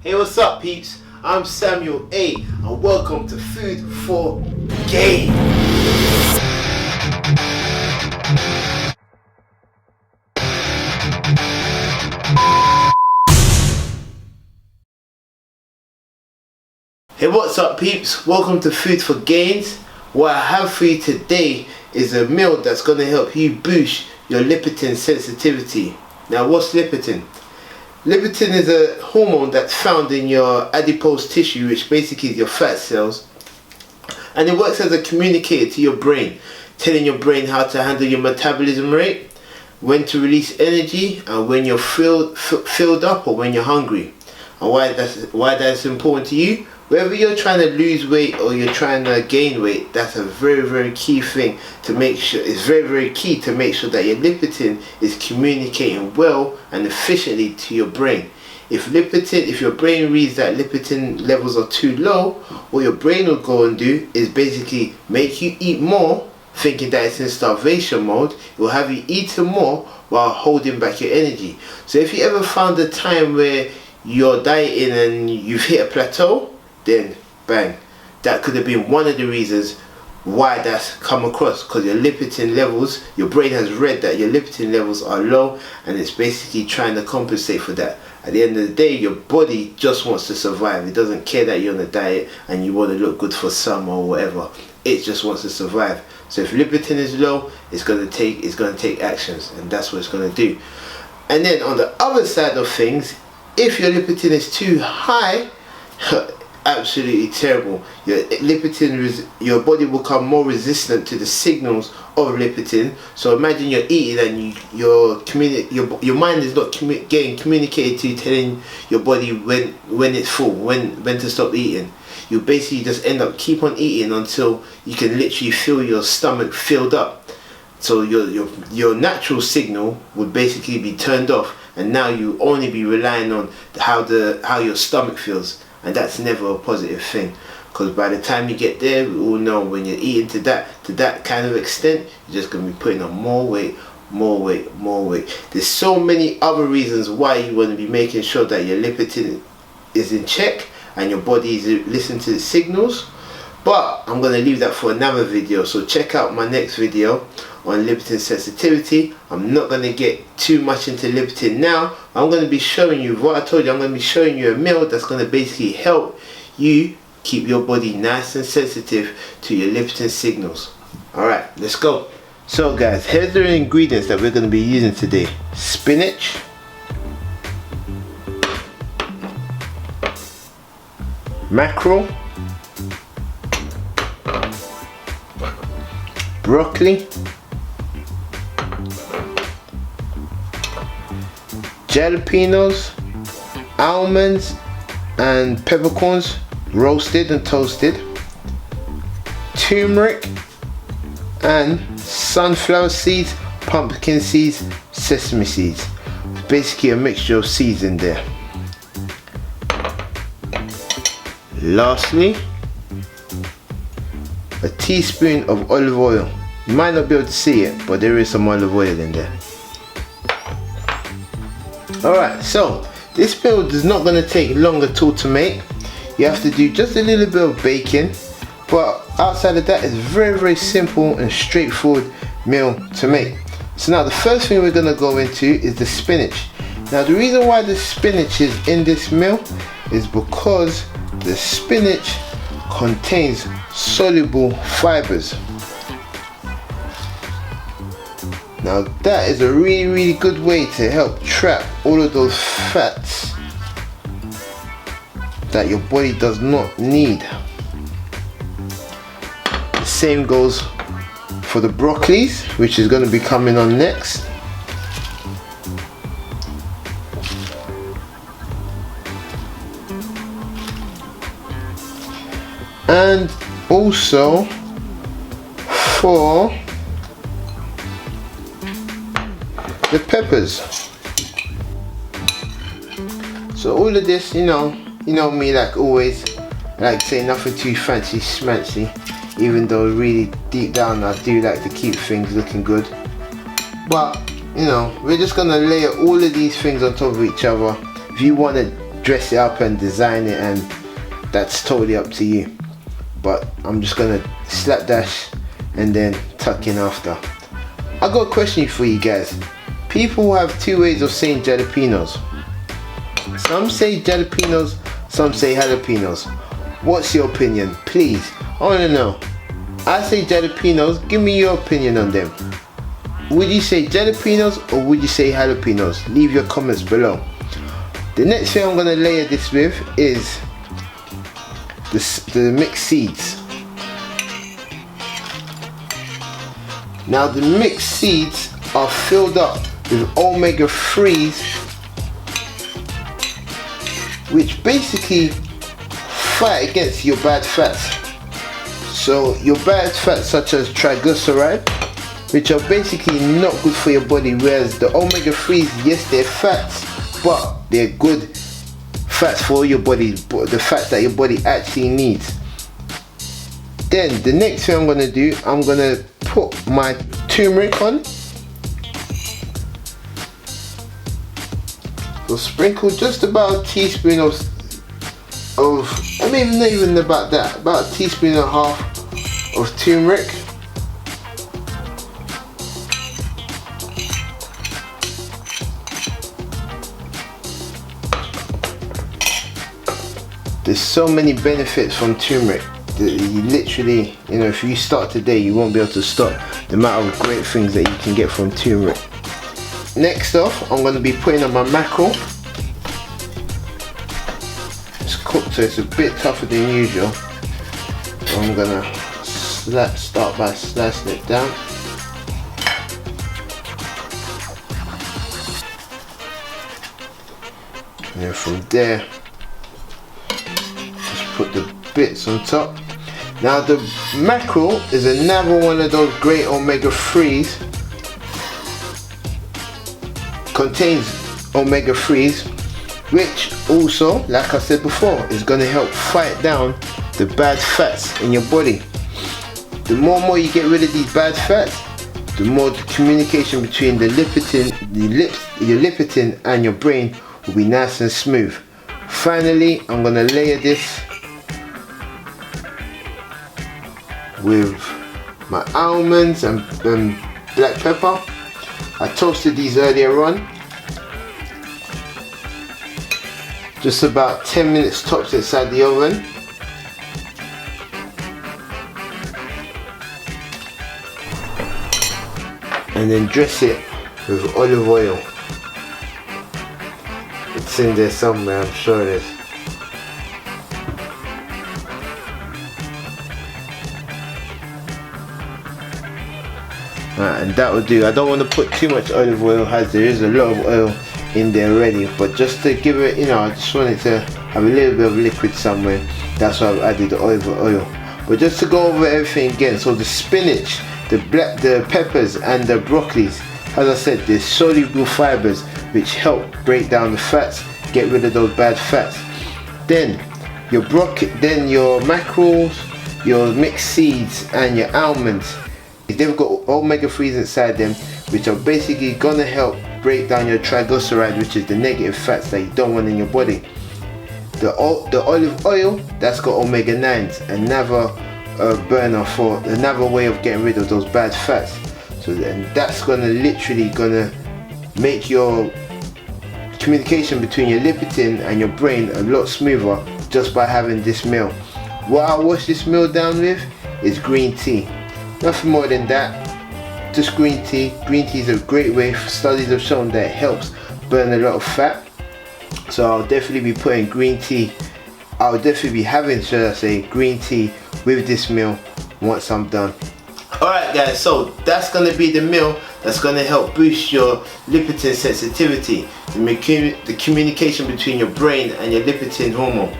Hey, what's up, peeps? I'm Samuel A, and welcome to Food for Game. Hey, what's up, peeps? Welcome to Food for Gains. What I have for you today is a meal that's going to help you boost your leptin sensitivity. Now, what's leptin? Leptin is a hormone that's found in your adipose tissue, which basically is your fat cells, and it works as a communicator to your brain, telling your brain how to handle your metabolism rate, when to release energy, and when you're filled up or when you're hungry. And why that's important to you? Whether you're trying to lose weight or you're trying to gain weight, that's a very key thing to make sure. It's very key to make sure that your leptin is communicating well and efficiently to your brain. If your brain reads that leptin levels are too low, what your brain will go and do is basically make you eat more, thinking that it's in starvation mode. It will have you eating more while holding back your energy. So if you ever found a time where you're dieting and you've hit a plateau, then bang, that could have been one of the reasons why that's come across, because your leptin levels, your brain has read that your leptin levels are low, and it's basically trying to compensate for that. At the end of the day, your body just wants to survive. It doesn't care that you're on a diet and you want to look good for summer or whatever. It just wants to survive. So if leptin is low, it's going to take actions, and that's what it's going to do. And then on the other side of things, if your leptin is too high, absolutely terrible. Your body will become more resistant to the signals of leptin. So imagine you're eating and your mind is not getting communicated to, telling your body when it's full, when to stop eating. You basically just end up keep on eating until you can literally feel your stomach filled up. So your natural signal would basically be turned off, and now you only be relying on how your stomach feels. And that's never a positive thing, because by the time you get there, we all know when you're eating to that kind of extent, you're just going to be putting on more weight. There's so many other reasons why you want to be making sure that your leptin is in check and your body is listening to the signals, but I'm going to leave that for another video. So check out my next video on leptin sensitivity. I'm not going to get too much into leptin now. I'm going to be showing you what I told you. I'm going to be showing you a meal that's going to basically help you keep your body nice and sensitive to your leptin signals. Alright, let's go. So guys, here's the ingredients that we're going to be using today. Spinach, mackerel, broccoli, jalapenos, almonds and peppercorns, roasted and toasted, turmeric and sunflower seeds, pumpkin seeds, sesame seeds. It's basically a mixture of seeds in there. Lastly, a teaspoon of olive oil. You might not be able to see it, but there is some olive oil in there. Alright, so this build is not going to take long at all to make. You have to do just a little bit of baking, but outside of that, it's very simple and straightforward meal to make. So now the first thing we're going to go into is the spinach. Now the reason why the spinach is in this meal is because the spinach contains soluble fibers. Now that is a really good way to help trap all of those fats that your body does not need. The same goes for the broccolis, which is going to be coming on next. And also for the peppers. So all of this, you know me, like always, I like to say nothing too fancy schmancy, even though really deep down I do like to keep things looking good. But you know, we're just gonna layer all of these things on top of each other. If you want to dress it up and design it, and that's totally up to you. But I'm just gonna slapdash and then tuck in after. I got a question for you guys. People have two ways of saying jalapenos. Some say jalapenos, some say jalapenos. What's your opinion? Please, I wanna know. I say jalapenos, give me your opinion on them. Would you say jalapenos or would you say jalapenos? Leave your comments below. The next thing I'm gonna layer this with is the mixed seeds. Now the mixed seeds are filled up with omega-3s, which basically fight against your bad fats. So your bad fats such as triglyceride, which are basically not good for your body, whereas the omega-3s, yes, they're fats, but they're good fats for your body, the fats that your body actually needs. Then the next thing I'm gonna do, I'm gonna put my turmeric on. So sprinkle just about a teaspoon of I mean not even about that, about a teaspoon and a half of turmeric. There's so many benefits from turmeric that you literally, you know, if you start today, you won't be able to stop the amount of great things that you can get from turmeric. Next off, I'm going to be putting on my mackerel. It's cooked, so it's a bit tougher than usual. So I'm going to start by slicing it down. And then from there, put the bits on top. Now the mackerel is another one of those great omega-3s, contains omega-3s, which also, like I said before, is going to help fight down the bad fats in your body. The more you get rid of these bad fats, the more the communication between the your leptin and your brain will be nice and smooth. Finally, I'm going to layer this with my almonds and black pepper. I toasted these earlier on. Just about 10 minutes tops inside the oven. And then dress it with olive oil. It's in there somewhere, I'm sure it is. And that will do. I don't want to put too much olive oil as there is a lot of oil in there already, but just to give it, you know, I just want it to have a little bit of liquid somewhere. That's why I've added the olive oil. But just to go over everything again, so the spinach, the peppers and the broccolis, as I said, there's soluble fibers which help break down the fats, get rid of those bad fats. Then your mackerels, your mixed seeds and your almonds, they've got omega-3s inside them, which are basically gonna help break down your triglyceride, which is the negative fats that you don't want in your body. The olive oil, that's got omega-9s, another burner for another way of getting rid of those bad fats. So then that's literally gonna make your communication between your leptin and your brain a lot smoother just by having this meal. What I wash this meal down with is green tea. Nothing more than that, just green tea. Green tea is a great way. Studies have shown that it helps burn a lot of fat. So I'll definitely be putting green tea, I'll definitely be having, should I say, green tea with this meal once I'm done. Alright guys, so that's going to be the meal that's going to help boost your leptin sensitivity, the communication between your brain and your leptin hormone.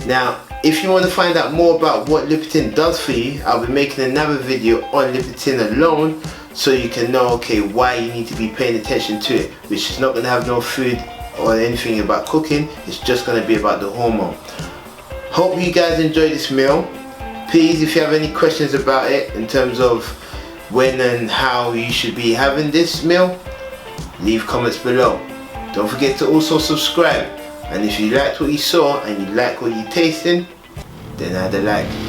Now, if you want to find out more about what leptin does for you, I'll be making another video on leptin alone, so you can know, okay, why you need to be paying attention to it, which is not going to have no food or anything about cooking. It's just going to be about the hormone. Hope you guys enjoy this meal. Please, if you have any questions about it in terms of when and how you should be having this meal, leave comments below. Don't forget to also subscribe. And if you liked what you saw and you like what you're tasting, then add a like.